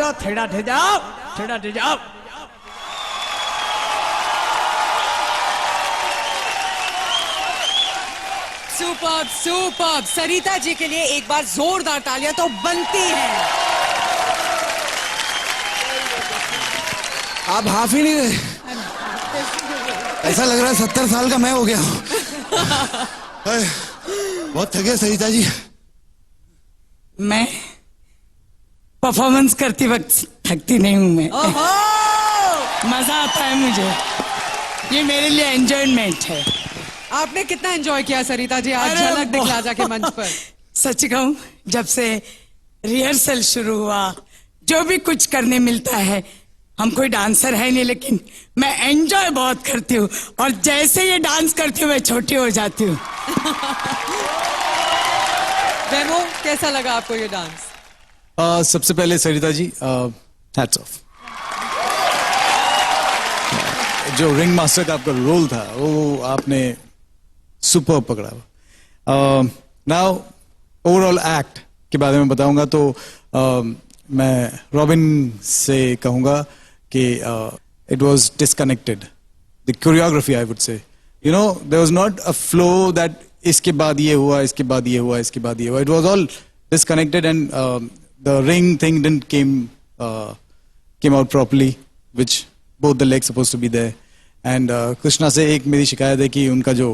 जाओ, ठेड़ा ठे जाओ, ठेड़ा ठे जाओ। Superb, superb. सरिता जी के लिए एक बार जोरदार तालियां तो बनती हैं। आप हाफ ही नहीं रहे। ऐसा लग रहा है 70 साल का मैं हो गया हूँ। बहुत थके सरिता जी। मैं परफॉर्मेंस करती वक्त थकती नहीं हूं मैं। मजा आता है मुझे, ये मेरे लिए एंजॉयमेंट है। आपने कितना एंजॉय किया सरिता जी आज अरे झलक दिखला जाके मंच पर? सच कहूं, जब से रिहर्सल शुरू हुआ, जो भी कुछ करने मिलता है, हम कोई डांसर है नहीं लेकिन मैं एंजॉय बहुत करती हूँ, और जैसे ये डांस करती हूँ मैं छोटी हो जाती हूँ। वेमो, कैसा लगा आपको ये डांस? सबसे पहले सरिता जी, हैट्स ऑफ। जो रिंग मास्टर का आपका रोल था वो आपने सुपर पकड़ा। नाउ ओवरऑल एक्ट के बारे में बताऊंगा तो मैं रॉबिन से कहूंगा कि it was disconnected, the choreography I would say, you know, there was not a flow that इसके बाद ये हुआ, इसके बाद ये हुआ, इसके बाद ये हुआ। It was all disconnected and the ring thing didn't came out properly, which both the legs supposed to be there. And Krishna से एक मेरी शिकायत है कि उनका जो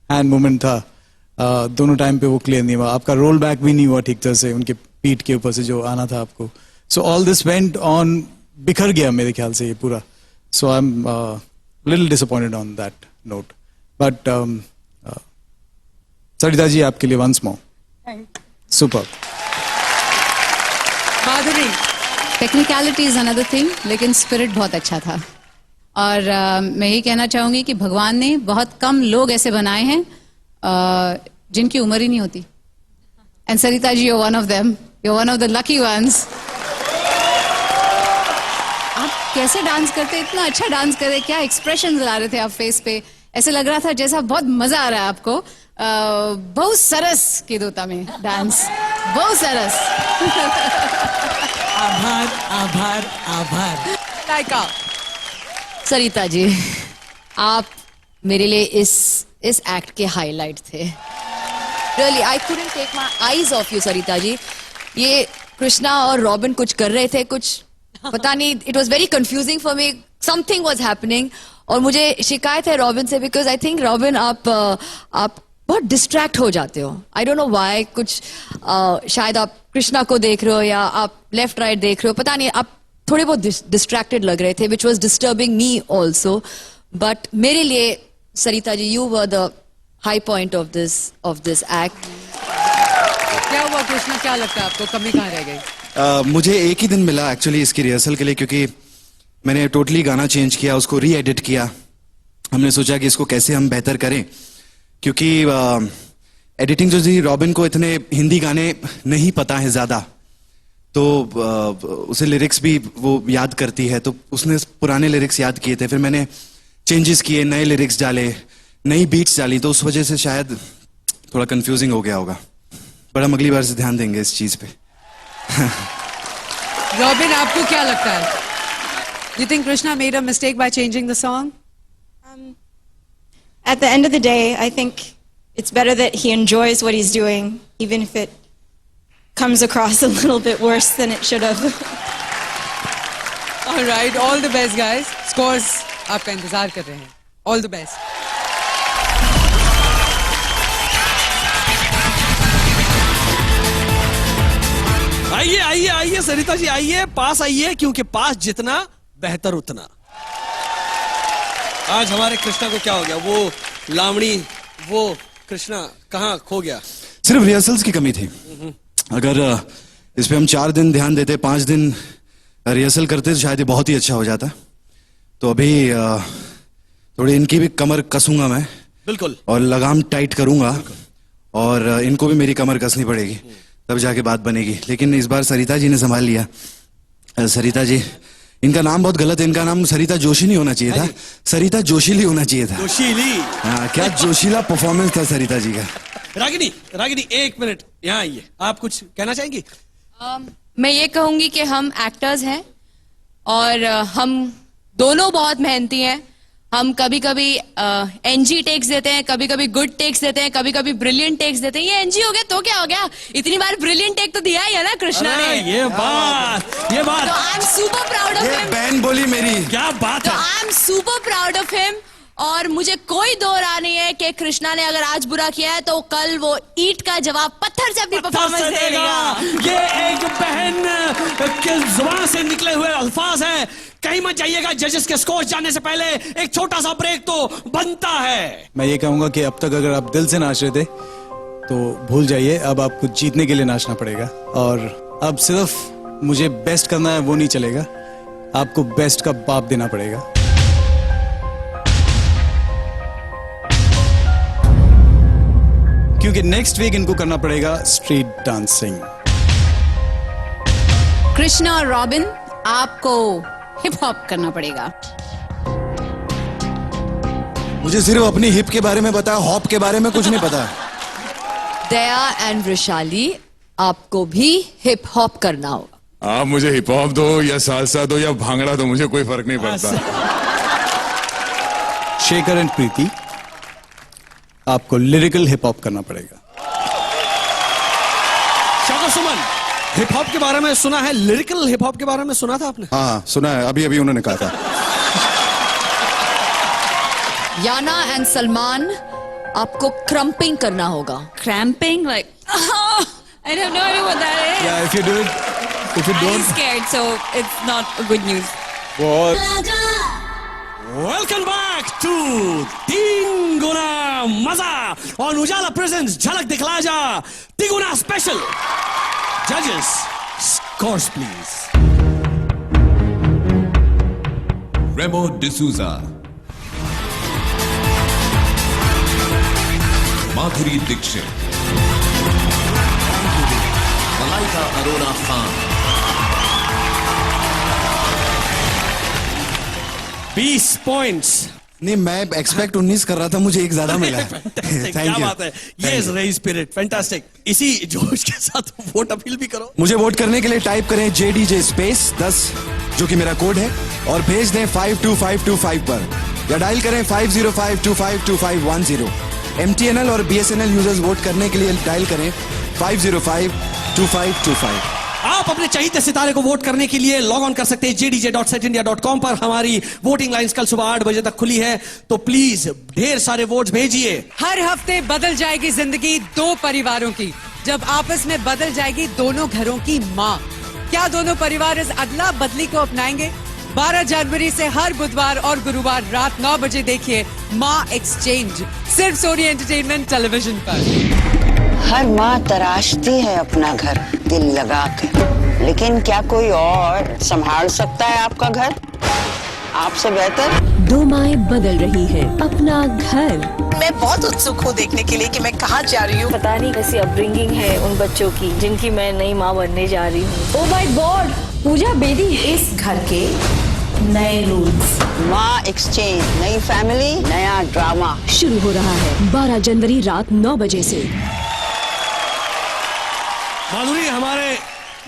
हैंड मूवमेंट था दोनों टाइम पे वो क्लियर नहीं हुआ। आपका रोल बैक भी नहीं हुआ ठीक तरह से, उनके पीठ के ऊपर से जो आना था आपको। So all this went on, बिखर गया मेरे ख्याल से ये पूरा। So I am little disappointed on that note, but Sarita ji आपके लिए once more super. Madhuri, technicality is another thing, लेकिन स्पिरिट बहुत अच्छा था। और मैं यही कहना चाहूंगी कि भगवान ने बहुत कम लोग ऐसे बनाए हैं जिनकी उम्र ही नहीं होती, and Sarita ji you one of them, you one of the lucky ones. आप कैसे डांस करते, इतना अच्छा डांस करे, क्या एक्सप्रेशन ला रहे थे आप फेस पे, ऐसे लग रहा था जैसा बहुत मजा आ रहा है आपको। बहुत सरस कीधुं में डांस, बहुत सरस। आभार आभार आभार। लाइका, सरिता जी, आप मेरे लिए इस एक्ट के हाईलाइट थे। Really I couldn't take my eyes off you Sarita ji. ये कृष्णा और रॉबिन कुछ कर रहे थे, कुछ पता नहीं, it was very confusing for me, something was happening. और मुझे शिकायत है रॉबिन से, बिकॉज आई थिंक रॉबिन आप बहुत डिस्ट्रैक्ट हो जाते हो। आई डोंट नो व्हाई, कुछ शायद आप कृष्णा को देख रहे हो या आप लेफ्ट राइट देख रहे हो, पता नहीं, आप थोड़े बहुत डिस्ट्रैक्टेड लग रहे थे, which was disturbing me also. But मेरे लिए Sarita ji, you were the high point of this act. क्या हुआ कृष्णा, क्या लगता है आपको, कमी कहाँ रह गई? मुझे एक ही दिन मिला एक्चुअली इसकी रिहर्सल के लिए, क्योंकि मैंने टोटली गाना चेंज किया, उसको री एडिट किया। हमने सोचा कि इसको कैसे हम बेहतर करें, क्योंकि एडिटिंग जो थी, रॉबिन को इतने हिंदी गाने नहीं पता है ज्यादा, तो उसे लिरिक्स भी वो याद करती है, तो उसने पुराने लिरिक्स याद किए थे, फिर मैंने चेंजेस किए, नए लिरिक्स डाले, नई बीट्स डाली, तो उस वजह से शायद थोड़ा कंफ्यूजिंग हो गया होगा। पर हम अगली बार से ध्यान देंगे इस चीज पे। रॉबिन, आपको क्या लगता है? You think Krishna made a mistake by changing the song? At the end of the day, I think it's better that he enjoys what he's doing, even if it comes across a little bit worse than it should have. All right, all the best, guys. Scores आपका इंतजार कर रहे हैं. All the best. आइए आइए आइए सरिता जी, आइए पास आइए, क्योंकि पास जितना बेहतर उतना। आज हमारे कृष्णा को क्या हो गया? वो लावणी, वो कृष्णा कहाँ खो गया? सिर्फ रिहर्सल्स की कमी थी। अगर इस पे हम 4 दिन ध्यान देते, 5 दिन रिहर्सल करते, तो शायद ये बहुत ही अच्छा हो जाता। तो अभी थोड़ी इनकी भी कमर कसूंगा मैं, बिल्कुल, और लगाम टाइट करूंगा, और इनको भी मेरी कमर कसनी पड़ेगी, तब जाके बात बनेगी। लेकिन इस बार सरिता जी ने संभाल लिया। सरिता जी, इनका नाम बहुत गलत है, इनका नाम सरिता जोशी नहीं होना चाहिए था, सरिता जोशीली होना चाहिए था। जोशीली? हाँ, क्या जोशीला परफॉर्मेंस था सरिता जी का। रागिनी, रागिनी एक मिनट यहाँ आइए, आप कुछ कहना चाहेंगी? मैं ये कहूंगी कि हम एक्टर्स हैं और हम दोनों बहुत मेहनती हैं। हम कभी कभी एनजी टेक्स देते हैं, कभी कभी गुड टेक्स देते हैं, कभी कभी ब्रिलियंट टेक्स देते हैं। ये एनजी हो गया तो क्या हो गया, इतनी बार ब्रिलियंट टेक तो दिया ही है ना कृष्णा ने। ये बात तो I am super proud of ये हिम। बहन बोली मेरी। क्या बात तो है। I am super proud of him और मुझे कोई दो राय नहीं है कि कृष्णा ने अगर आज बुरा किया है तो कल वो ईंट का जवाब पत्थर से अपनी परफॉर्मेंस दे देगा। ये एक बहन के जुबान से निकले हुए अल्फाज हैं। कहीं मत जाइएगा, जजेस के स्कोर जानने से पहले एक छोटा सा ब्रेक तो बनता है। मैं ये कहूंगा कि अब तक अगर आप दिल से नाच रहे थे तो भूल जाइए, अब आपको जीतने के लिए नाचना पड़ेगा। और अब सिर्फ मुझे बेस्ट करना है वो नहीं चलेगा, आपको बेस्ट का बाप देना पड़ेगा। क्योंकि नेक्स्ट वीक इनको करना पड़ेगा स्ट्रीट डांसिंग। कृष्णा और रॉबिन, आपको हिप हॉप करना पड़ेगा। मुझे सिर्फ अपनी हिप के बारे में पता है, हॉप के बारे में कुछ नहीं पता। दया एंड वृशाली, आपको भी हिप हॉप करना होगा। आप मुझे हिप हॉप दो या सालसा दो या भांगड़ा दो, मुझे कोई फर्क नहीं पड़ता। शेखर एंड प्रीति, आपको लिरिकल हिप हॉप करना पड़ेगा। शौकत सुमन, हिप हॉप के बारे में सुना है, लिरिकल हिप हॉप के बारे में सुना था आपने? हाँ सुना है, अभी अभी उन्होंने कहा था। याना एंड सलमान, आपको क्रम्पिंग करना होगा। Cramping, like, I have no idea what that is. Yeah, if you do it, if you I'm don't, scared, so it's not a good news. Welcome back to तीन गुना मजा और उजाला प्रेजेंट्स झलक दिखला जा तिगुना स्पेशल। जजेस, scores please. Remo D'Souza, Madhuri Dixit, Malaika Arora Khan, 20 points. नहीं, मैं एक्सपेक्ट 19 कर रहा था, मुझे एक ज्यादा मिला है। क्या बात है, ये इज रही स्पिरिट, फैंटास्टिक। इसी जोश के साथ वोट अपील भी करो। मुझे वोट करने के लिए टाइप करें JDJ स्पेस 10 जो कि मेरा कोड है और भेज दें 52525 पर, या डायल करें 505252510। MTNL और BSNL यूजर्स वोट करने के लिए डायल करें 5052525। आप अपने चहीते सितारे को वोट करने के लिए लॉग ऑन कर सकते हैं jdj.setindia.com पर। हमारी वोटिंग लाइंस कल सुबह 8 बजे तक खुली है, तो प्लीज ढेर सारे वोट्स भेजिए। हर हफ्ते बदल जाएगी जिंदगी दो परिवारों की, जब आपस में बदल जाएगी दोनों घरों की माँ। क्या दोनों परिवार इस अदला बदली को अपनाएंगे? 12 जनवरी से हर बुधवार और गुरुवार रात 9 बजे देखिए माँ एक्सचेंज, सिर्फ सोनी एंटरटेनमेंट टेलीविजन पर। हर माँ तराशती है अपना घर दिल लगा कर, लेकिन क्या कोई और संभाल सकता है आपका घर आपसे बेहतर? दो माएं बदल रही हैं अपना घर। मैं बहुत उत्सुक हूँ देखने के लिए कि मैं कहाँ जा रही हूँ। पता नहीं कैसी अपब्रिंगिंग है उन बच्चों की जिनकी मैं नई माँ बनने जा रही हूँ। ओह माय गॉड, पूजा बेदी। इस घर के नए रूल्स। माँ एक्सचेंज, नई फैमिली, नया ड्रामा शुरू हो रहा है 12 जनवरी रात 9 बजे से। माधुरी, हमारे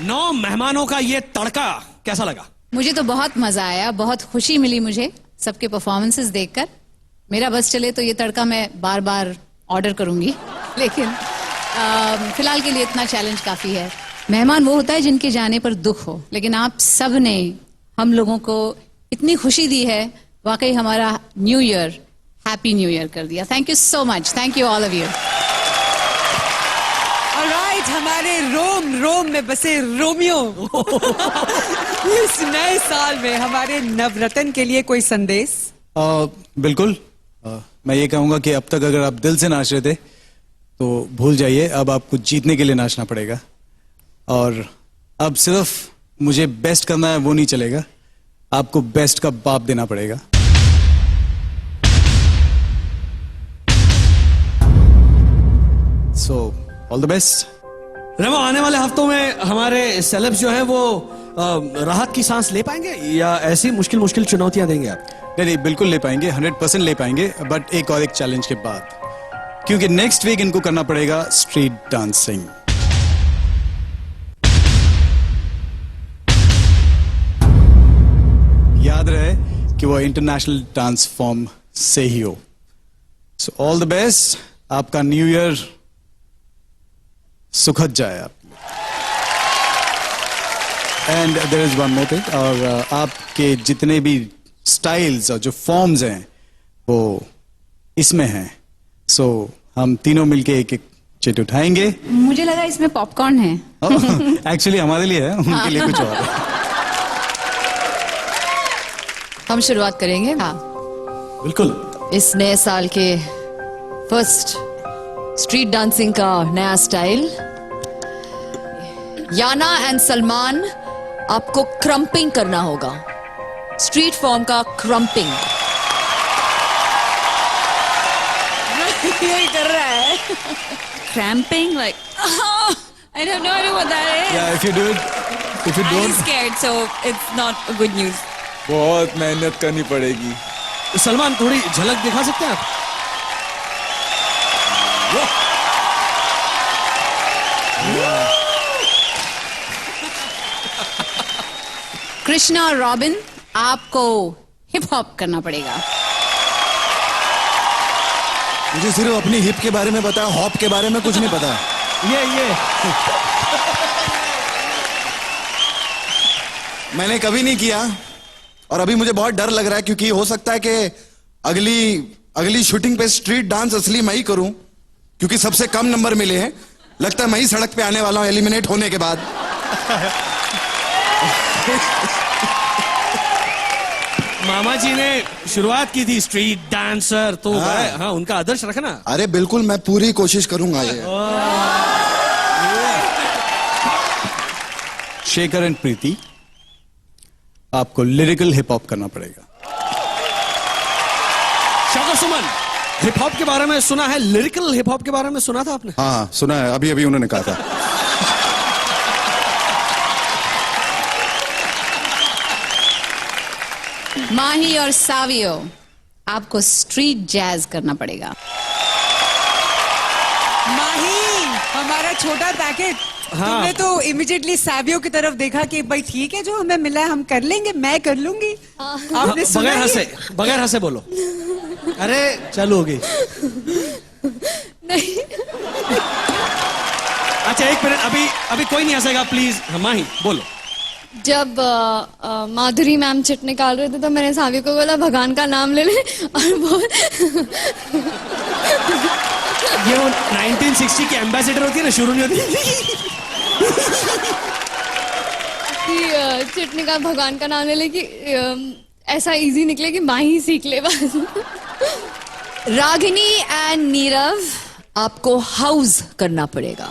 9 मेहमानों का ये तड़का कैसा लगा? मुझे तो बहुत मजा आया, बहुत खुशी मिली मुझे सबके परफॉर्मेंसेस देखकर। मेरा बस चले तो ये तड़का मैं बार बार ऑर्डर करूंगी, लेकिन फिलहाल के लिए इतना चैलेंज काफी है। मेहमान वो होता है जिनके जाने पर दुख हो, लेकिन आप सब ने हम लोगों को इतनी खुशी दी है, वाकई हमारा new year happy new year कर दिया। Thank you so much, thank you all of you. Alright, हमारे रोम रोम में बसे रोमियो, इस नए साल में हमारे नवरत्न के लिए कोई संदेश? बिल्कुल। मैं ये कहूंगा कि अब तक अगर आप दिल से नाच रहे थे तो भूल जाइए, अब आपको जीतने के लिए नाचना पड़ेगा। और अब सिर्फ मुझे बेस्ट करना है वो नहीं चलेगा, आपको बेस्ट का बाप देना पड़ेगा। So all the best. Remo, आने वाले हफ्तों में हमारे सेलेब्स जो हैं वो राहत की सांस ले पाएंगे या ऐसी मुश्किल मुश्किल चुनौतियां देंगे आप? नहीं, बिल्कुल ले पाएंगे, 100% ले पाएंगे, बट एक और एक चैलेंज के बाद, क्योंकि नेक्स्ट वीक इनको करना पड़ेगा स्ट्रीट डांसिंग। कि वो इंटरनेशनल डांस फॉर्म से ही हो. So all the best. आपका न्यू ईयर सुखद जाए आप. And there is one more thing. और आपके जितने भी स्टाइल्स और जो फॉर्म्स हैं वो इसमें हैं. सो हम तीनों मिलके एक एक चिट उठाएंगे. मुझे लगा इसमें पॉपकॉर्न है. एक्चुअली हमारे लिए है, उनके लिए कुछ और है. हम शुरुआत करेंगे. हाँ, बिल्कुल. इस नए साल के फर्स्ट स्ट्रीट डांसिंग का नया स्टाइल. याना एंड सलमान, आपको क्रम्पिंग करना होगा. स्ट्रीट फॉर्म का क्रम्पिंग. यही कर रहा है. Cramping, like, I have no idea what that is. Yeah, if you I'm don't. scared, so it's not a good news. बहुत मेहनत करनी पड़ेगी. सलमान, थोड़ी झलक दिखा सकते हैं आप? कृष्णा और रॉबिन, आपको हिप हॉप करना पड़ेगा. मुझे सिर्फ अपनी हिप के बारे में पता है, हॉप के बारे में कुछ नहीं पता. ये मैंने कभी नहीं किया और अभी मुझे बहुत डर लग रहा है, क्योंकि हो सकता है कि अगली शूटिंग पे स्ट्रीट डांस असली मैं ही करूं, क्योंकि सबसे कम नंबर मिले हैं. लगता है मैं ही सड़क पे आने वाला हूं एलिमिनेट होने के बाद. मामा जी ने शुरुआत की थी स्ट्रीट डांसर, तो हाँ, उनका आदर्श रखना. अरे बिल्कुल, मैं पूरी कोशिश करूंगा. ये शेखर एंड प्रीति, आपको लिरिकल हिप हॉप करना पड़ेगा. शौकत सुमन, हिप हॉप के बारे में सुना है, लिरिकल हिप हॉप के बारे में सुना था आपने? हाँ, सुना है. अभी अभी उन्होंने कहा था. माही और सावियो, आपको स्ट्रीट जैज करना पड़ेगा. माही, हमारा छोटा पैकेट. तुमने तो इमिडिएटली सावियो की तरफ देखा कि भाई ठीक है, जो हमें मिला है हम कर लेंगे, मैं कर लूंगी. आपने सुना बगैर हंसे बोलो. अरे चालू हो गई. नहीं. अच्छा, एक मिनट, अभी कोई नहीं हंसेगा, प्लीज. माही बोलो. जब माधुरी मैम चिट निकाल रहे थे तो मैंने सावी को बोला भगवान का नाम ले ले, और वो ये वो 1960 की एम्बेसडर होती है ना, शुरू नहीं होती. कि चिट निकाल भगवान का नाम ले ले, कि ऐसा इजी निकले कि माँ ही सीख ले बस. रागिनी एंड नीरव, आपको हाउस करना पड़ेगा.